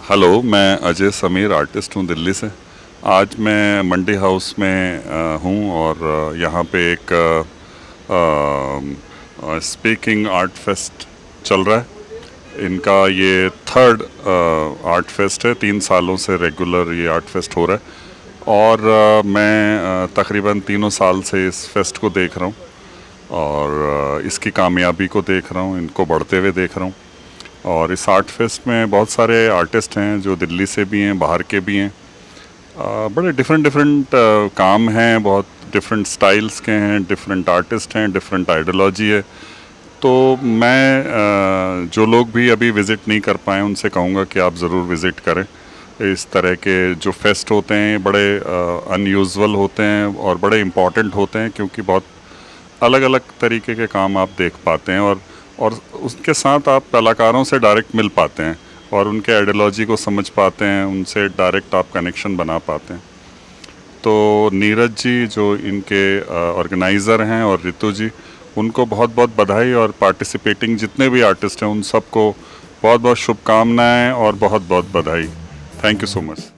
Hello, मैं Ajay Sameer artist हूँ दिल्ली से। आज मैं मंडी हाउस में हूँ और यहाँ पे एक स्पीकिंग आर्ट फेस्ट चल रहा है। इनका ये थर्ड आर्ट फेस्ट है, 3 सालों से रेगुलर ये आर्ट फेस्ट हो रहा है और मैं तकरीबन 3 साल से इस फेस्ट को देख रहा हूँ और इसकी कामयाबी को देख रहा हूँ, इनको बढ़ते हुए देख रहा हूँ। और इस आर्ट फेस्ट में बहुत सारे आर्टिस्ट हैं जो दिल्ली से भी हैं, बाहर के भी हैं। बड़े डिफरेंट काम हैं, बहुत डिफरेंट स्टाइल्स के हैं, डिफरेंट आर्टिस्ट हैं, डिफरेंट आइडियोलॉजी है। तो मैं जो लोग भी अभी विज़िट नहीं कर पाए उनसे कहूँगा कि आप ज़रूर विज़िट करें। इस तरह के जो फेस्ट होते हैं बड़े अनयूजुअल होते हैं और बड़े इम्पॉर्टेंट होते हैं, क्योंकि बहुत अलग अलग तरीके के काम आप देख पाते हैं और उसके साथ आप कलाकारों से डायरेक्ट मिल पाते हैं और उनके आइडियोलॉजी को समझ पाते हैं, उनसे डायरेक्ट आप कनेक्शन बना पाते हैं। तो नीरज जी जो इनके ऑर्गेनाइज़र हैं और रितु जी, उनको बहुत बहुत बधाई और पार्टिसिपेटिंग जितने भी आर्टिस्ट हैं उन सबको बहुत बहुत शुभकामनाएं और बहुत बहुत बधाई। Thank you so much.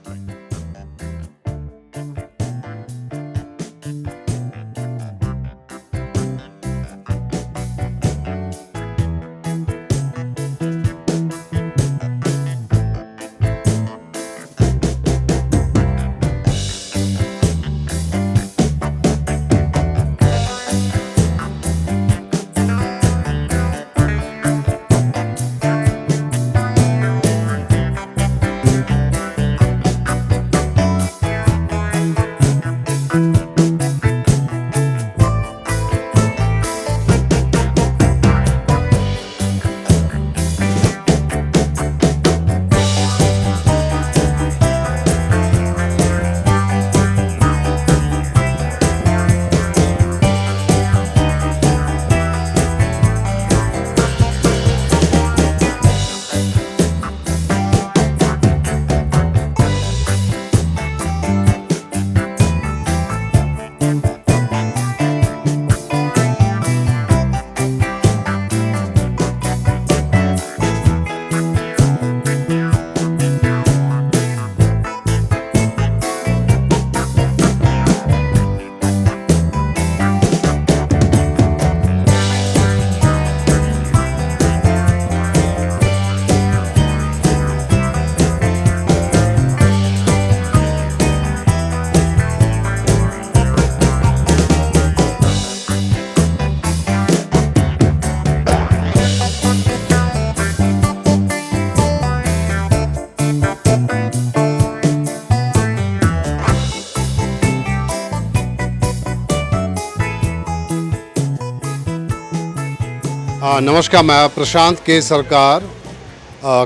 नमस्कार, मैं प्रशांत के सरकार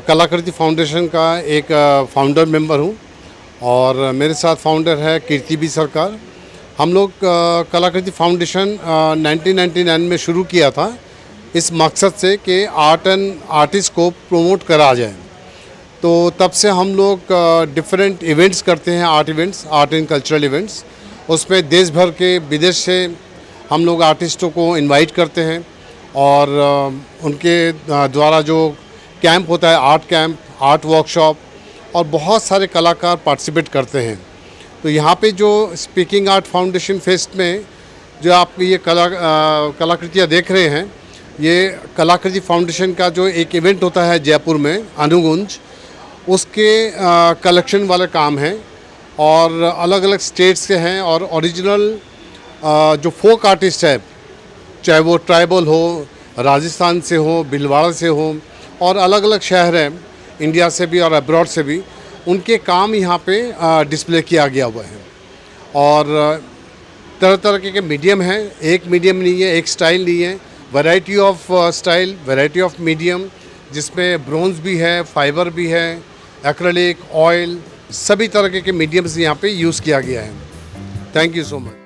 कलाकृति फाउंडेशन का एक फाउंडर मेंबर हूं और मेरे साथ फाउंडर है कीर्ति बी सरकार। हम लोग कलाकृति फाउंडेशन 1999 में शुरू किया था इस मकसद से कि आर्ट एंड आर्टिस्ट को प्रमोट करा जाए। तो तब से हम लोग डिफरेंट इवेंट्स करते हैं, आर्ट एंड कल्चरल इवेंट्स। उसमें देश भर के विदेश से हम लोग आर्टिस्टों को इनवाइट करते हैं और उनके द्वारा जो कैंप होता है, आर्ट कैंप, आर्ट वर्कशॉप, और बहुत सारे कलाकार पार्टिसिपेट करते हैं। तो यहाँ पे जो स्पीकिंग आर्ट फाउंडेशन फेस्ट में जो आप ये कलाकृतियाँ देख रहे हैं, ये कलाकृति फाउंडेशन का जो एक इवेंट होता है जयपुर में, अनुगुंज, उसके कलेक्शन वाले काम हैं और अलग अलग स्टेट्स के हैं। और ओरिजिनल जो फोक आर्टिस्ट है, चाहे वो ट्राइबल हो, राजस्थान से हो, भीलवाड़ा से हो, और अलग अलग शहर हैं इंडिया से भी और अब्रॉड से भी, उनके काम यहाँ पे डिस्प्ले किया गया हुआ है। और तरह तरह के मीडियम हैं, एक मीडियम नहीं है, एक स्टाइल नहीं है, variety of style, variety of medium, जिसमें ब्रोंज भी है, फाइबर भी है, एक्रेलिक, ऑयल, सभी तरह के मीडियम्स यहाँ पे यूज़ किया गया है। Thank you so much.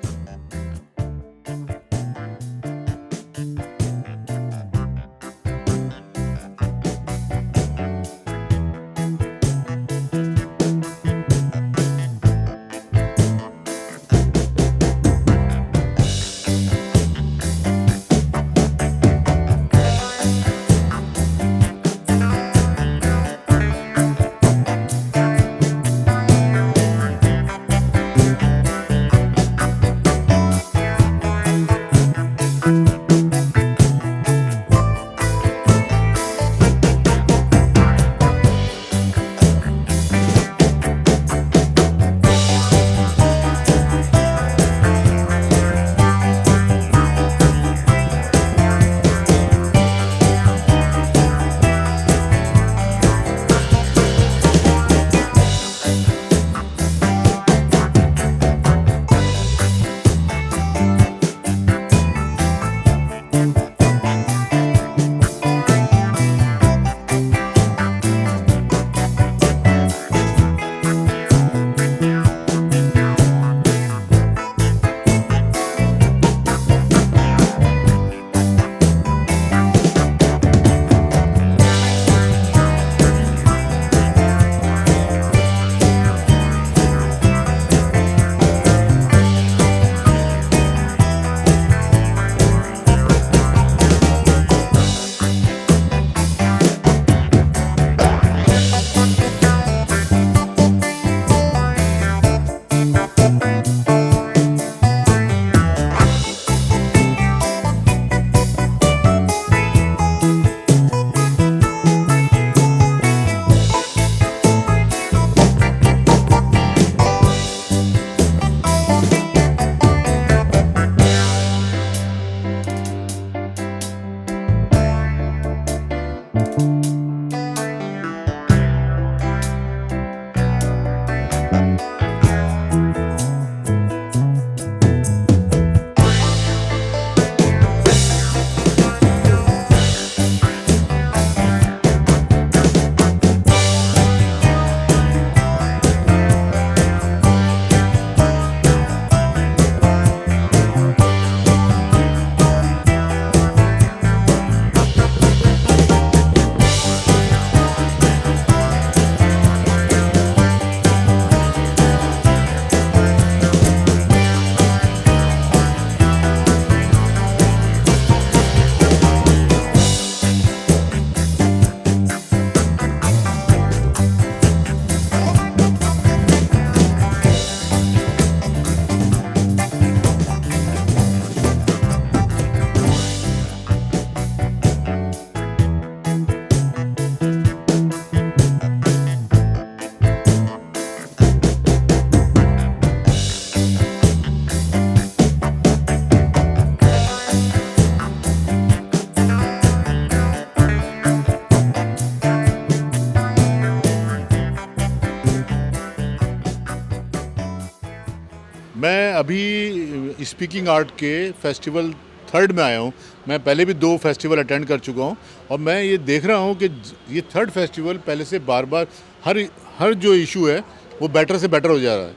मैं अभी स्पीकिंग आर्ट के फेस्टिवल थर्ड में आया हूँ। मैं पहले भी 2 फेस्टिवल अटेंड कर चुका हूँ और मैं ये देख रहा हूँ कि ये थर्ड फेस्टिवल पहले से बार बार हर जो इशू है वो बेटर से बेटर हो जा रहा है।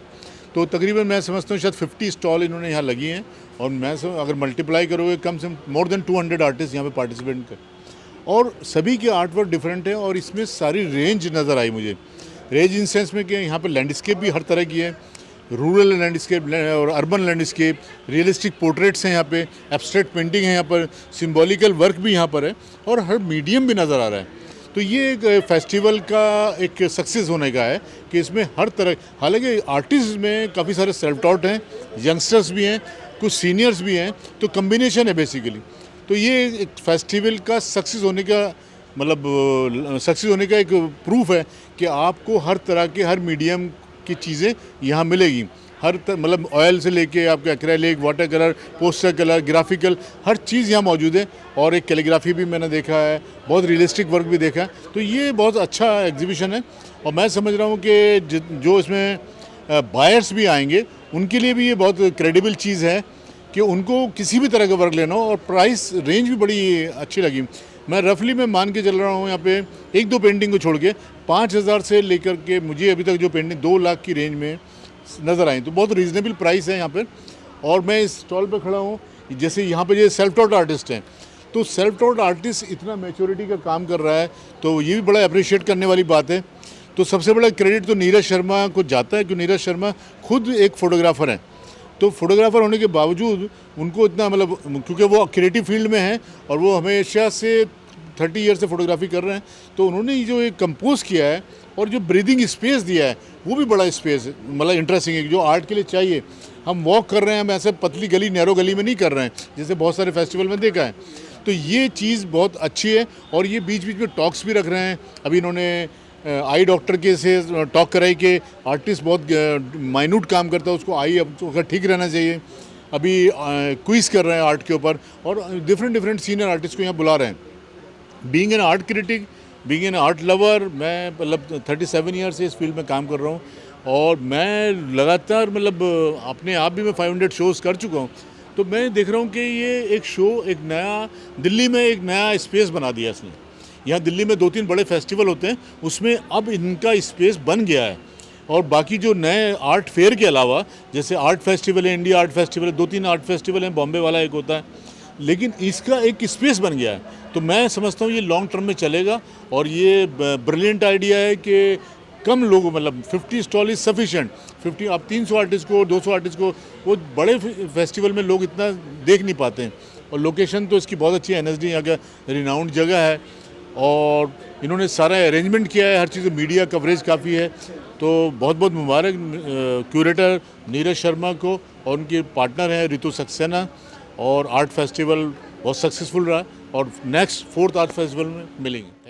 तो तकरीबन मैं समझता हूँ शायद 50 स्टॉल इन्होंने यहाँ लगी हैं और मैं अगर मल्टीप्लाई करोगे कम से कम मोर देन 200 आर्टिस्ट यहाँ पे पार्टिसिपेट कर, और सभी के आर्ट वर्क डिफरेंट है और इसमें सारी रेंज नज़र आई मुझे। रेंज इन सेंस में कि यहाँ पे लैंडस्केप भी हर तरह की है, रूरल लैंडस्केप और अर्बन लैंडस्केप, रियलिस्टिक पोर्ट्रेट्स हैं यहाँ पे, एब्स्ट्रैक्ट पेंटिंग है यहाँ पर, सिंबॉलिकल वर्क भी यहाँ पर है और हर मीडियम भी नज़र आ रहा है। तो ये एक फेस्टिवल का एक सक्सेस होने का है कि इसमें हर तरह, हालांकि आर्टिस्ट में काफ़ी सारे सेल्फ टॉट हैं, यंगस्टर्स भी हैं, कुछ सीनियर्स भी हैं, तो कम्बिनेशन है बेसिकली। तो ये एक फेस्टिवल का सक्सेस होने का मतलब सक्सेस होने का एक प्रूफ है कि आपको हर तरह के हर मीडियम की चीज़ें यहाँ मिलेगी। हर मतलब ऑयल से लेके आपके acrylic, water colour, poster colour, graphical, हर चीज़ यहाँ मौजूद है। और एक कैलीग्राफी भी मैंने देखा है, बहुत रियलिस्टिक वर्क भी देखा है। तो ये बहुत अच्छा एग्जीबिशन है और मैं समझ रहा हूँ कि जो इसमें बायर्स भी आएंगे उनके लिए भी ये बहुत क्रेडिबल चीज़ है कि उनको किसी भी तरह का वर्क लेना हो, और प्राइस रेंज भी बड़ी अच्छी लगी। मैं रफली मैं मान के चल रहा हूँ यहाँ पे एक दो पेंटिंग को छोड़ के 5,000 से लेकर के मुझे अभी तक जो पेंटिंग 2 लाख की रेंज में नज़र आई, तो बहुत रीज़नेबल प्राइस है यहाँ पर। और मैं इस स्टॉल पे खड़ा हूँ, जैसे यहाँ पे जो सेल्फ टॉट आर्टिस्ट हैं, तो सेल्फ टॉट आर्टिस्ट इतना मैच्योरिटी का काम कर रहा है, तो ये भी बड़ा अप्रिशिएट करने वाली बात है। तो सबसे बड़ा क्रेडिट तो नीरज शर्मा को जाता है, क्योंकि नीरज शर्मा खुद एक फ़ोटोग्राफ़र हैं। तो फोटोग्राफ़र होने के बावजूद उनको इतना मतलब, क्योंकि वो क्रिएटिव फील्ड में हैं और वो हमेशा से 30 ईयर से फोटोग्राफी कर रहे हैं, तो उन्होंने ये जो एक कंपोज किया है और जो ब्रीदिंग स्पेस दिया है वो भी बड़ा स्पेस मतलब इंटरेस्टिंग है, जो आर्ट के लिए चाहिए। हम वॉक कर रहे हैं, हम ऐसे पतली गली नैरो गली में नहीं कर रहे हैं जैसे बहुत सारे फेस्टिवल में देखा है। तो ये चीज़ बहुत अच्छी है, और ये बीच बीच में टॉक्स भी रख रहे हैं। अभी इन्होंने आई डॉक्टर के से टॉक कराई कि आर्टिस्ट बहुत माइन्यूट काम करता है, उसको आई अगर ठीक रहना चाहिए। अभी क्विज कर रहे हैं आर्ट के ऊपर, और डिफरेंट सीनियर आर्टिस्ट को यहाँ बुला रहे हैं। Being an art critic, being an art lover, मैं मतलब 37 ईयर से इस फील्ड में काम कर रहा हूँ, और मैं लगातार मतलब अपने आप भी मैं 500 शोज़ कर चुका हूँ। तो मैं देख रहा हूँ कि ये एक शो एक नया दिल्ली में एक नया स्पेस बना दिया इसने। यहाँ दिल्ली में 2-3 बड़े फेस्टिवल होते हैं, उसमें अब इनका स्पेस बन गया है। और बाकी जो नए आर्ट फेयर के अलावा, जैसे आर्ट फेस्टिवल है, इंडिया आर्ट फेस्टिवल है, 2-3 आर्ट फेस्टिवल हैं, बॉम्बे वाला एक होता है, लेकिन इसका एक स्पेस बन गया है। तो मैं समझता हूँ ये लॉन्ग टर्म में चलेगा, और ये ब्रिलियंट आइडिया है कि कम लोगों मतलब 50 स्टॉल इज़ सफिशेंट। 50 आप 300 आर्टिस्ट को 200 आर्टिस्ट को, वो बड़े फेस्टिवल में लोग इतना देख नहीं पाते हैं। और लोकेशन तो इसकी बहुत अच्छी है, NSD यहाँ का रिनाउंड जगह है, और इन्होंने सारा अरेंजमेंट किया है, हर चीज़ मीडिया कवरेज काफ़ी है। तो बहुत बहुत मुबारक क्यूरेटर नीरज शर्मा को और उनके पार्टनर हैं रितु सक्सेना। और आर्ट फेस्टिवल बहुत सक्सेसफुल रहा, और नेक्स्ट 4th आर्ट फेस्टिवल में मिलेंगे।